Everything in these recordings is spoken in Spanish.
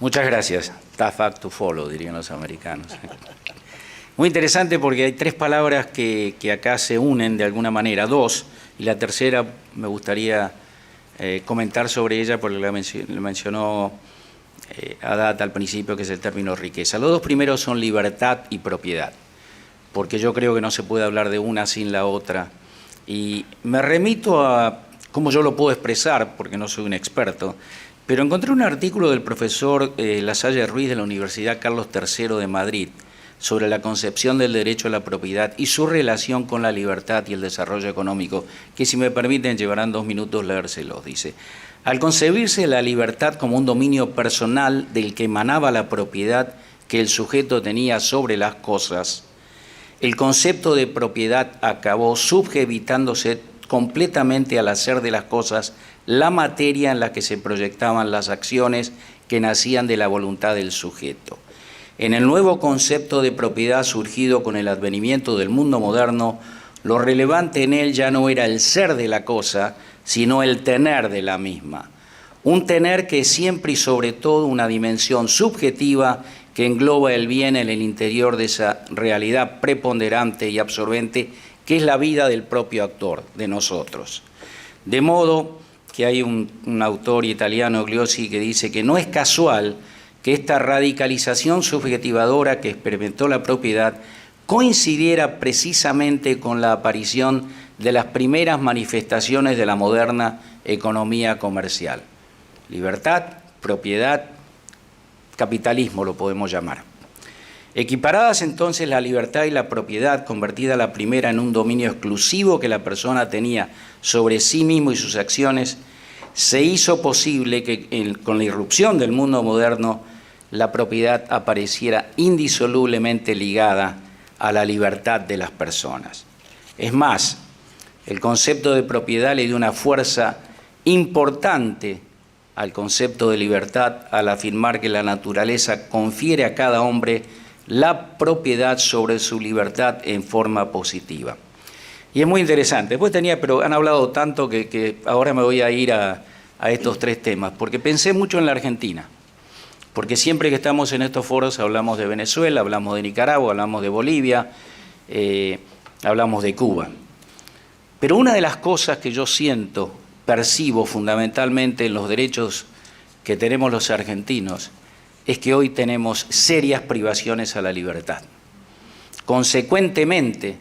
Muchas gracias. Tough act to follow, dirían los americanos. Muy interesante porque hay tres palabras que acá se unen de alguna manera, dos, y la tercera me gustaría comentar sobre ella porque la mencionó Haddad al principio, que es el término riqueza. Los dos primeros son libertad y propiedad, porque yo creo que no se puede hablar de una sin la otra. Y me remito a cómo yo lo puedo expresar, porque no soy un experto, pero encontré un artículo del profesor Lasalle Ruiz de la Universidad Carlos III de Madrid sobre la concepción del derecho a la propiedad y su relación con la libertad y el desarrollo económico, que si me permiten llevarán 2 minutos leérselos. Dice: al concebirse la libertad como un dominio personal del que emanaba la propiedad que el sujeto tenía sobre las cosas, el concepto de propiedad acabó subjevitándose completamente al hacer de las cosas la materia en la que se proyectaban las acciones que nacían de la voluntad del sujeto. En el nuevo concepto de propiedad surgido con el advenimiento del mundo moderno, lo relevante en él ya no era el ser de la cosa, sino el tener de la misma. Un tener que es siempre y sobre todo una dimensión subjetiva que engloba el bien en el interior de esa realidad preponderante y absorbente que es la vida del propio actor, de nosotros. De modo que hay un autor italiano, Glossi, que dice que no es casual que esta radicalización subjetivadora que experimentó la propiedad coincidiera precisamente con la aparición de las primeras manifestaciones de la moderna economía comercial. Libertad, propiedad, capitalismo lo podemos llamar. Equiparadas entonces la libertad y la propiedad, convertida la primera en un dominio exclusivo que la persona tenía sobre sí mismo y sus acciones, se hizo posible que con la irrupción del mundo moderno la propiedad apareciera indisolublemente ligada a la libertad de las personas. Es más, el concepto de propiedad le dio una fuerza importante al concepto de libertad al afirmar que la naturaleza confiere a cada hombre la propiedad sobre su libertad en forma positiva. Y es muy interesante. Después pero han hablado tanto que ahora me voy a ir a estos tres temas, porque pensé mucho en la Argentina, porque siempre que estamos en estos foros hablamos de Venezuela, hablamos de Nicaragua, hablamos de Bolivia, hablamos de Cuba. Pero una de las cosas que yo siento, percibo fundamentalmente en los derechos que tenemos los argentinos, es que hoy tenemos serias privaciones a la libertad. Consecuentemente,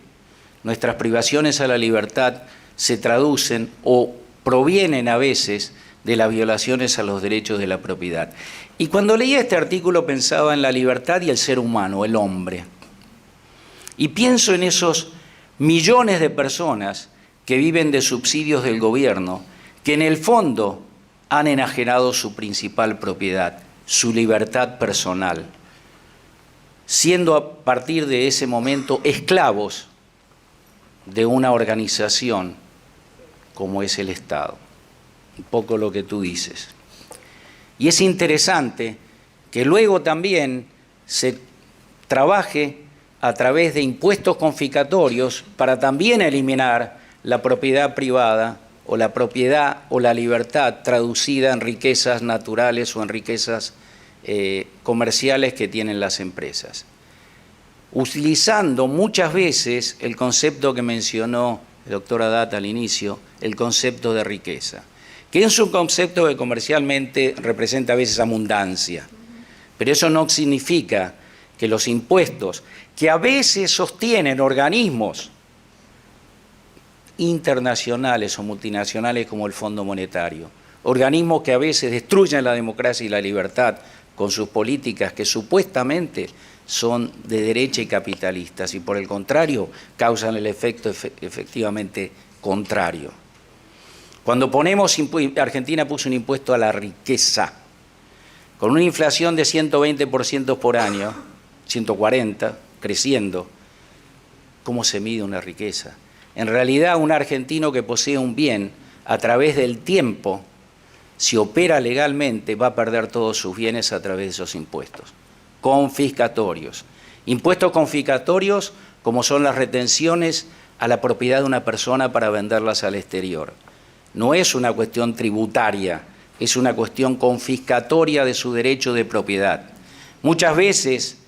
nuestras privaciones a la libertad se traducen o provienen a veces de las violaciones a los derechos de la propiedad. Y cuando leía este artículo pensaba en la libertad y el ser humano, el hombre. Y pienso en esos millones de personas que viven de subsidios del gobierno, que en el fondo han enajenado su principal propiedad, su libertad personal, siendo a partir de ese momento esclavos de una organización como es el Estado. Un poco lo que tú dices. Y es interesante que luego también se trabaje a través de impuestos confiscatorios para también eliminar la propiedad privada o la propiedad o la libertad traducida en riquezas naturales o en riquezas comerciales que tienen las empresas. Utilizando muchas veces el concepto que mencionó el doctor Haddad al inicio, el concepto de riqueza, que es un concepto que comercialmente representa a veces abundancia, pero eso no significa que los impuestos, que a veces sostienen organismos internacionales o multinacionales como el Fondo Monetario, organismos que a veces destruyen la democracia y la libertad con sus políticas que supuestamente son de derecha y capitalistas y por el contrario causan el efecto efectivamente contrario. Cuando Argentina puso un impuesto a la riqueza, con una inflación de 120% por año, 140, creciendo, ¿cómo se mide una riqueza? En realidad, un argentino que posee un bien a través del tiempo, si opera legalmente, va a perder todos sus bienes a través de esos impuestos confiscatorios. Impuestos confiscatorios como son las retenciones a la propiedad de una persona para venderlas al exterior. No es una cuestión tributaria, es una cuestión confiscatoria de su derecho de propiedad. Muchas veces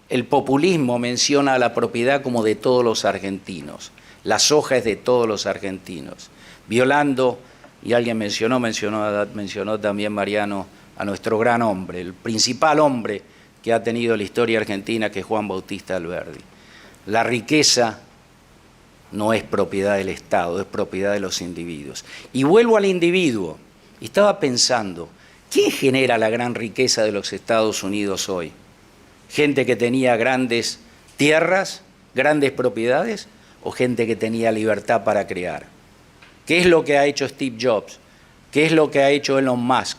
el populismo menciona a la propiedad como de todos los argentinos. La soja es de todos los argentinos, violando, y alguien mencionó también Mariano, a nuestro gran hombre, el principal hombre que ha tenido la historia argentina, que es Juan Bautista Alberdi. La riqueza no es propiedad del Estado, es propiedad de los individuos. Y vuelvo al individuo. Estaba pensando, ¿quién genera la gran riqueza de los Estados Unidos hoy? ¿Gente que tenía grandes tierras, grandes propiedades, o gente que tenía libertad para crear? ¿Qué es lo que ha hecho Steve Jobs? ¿Qué es lo que ha hecho Elon Musk?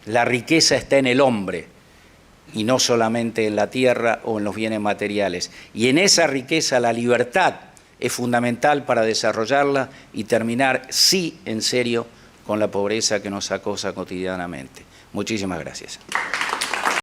La riqueza está en el hombre y no solamente en la tierra o en los bienes materiales. Y en esa riqueza la libertad es fundamental para desarrollarla y terminar, sí, en serio, con la pobreza que nos acosa cotidianamente. Muchísimas gracias.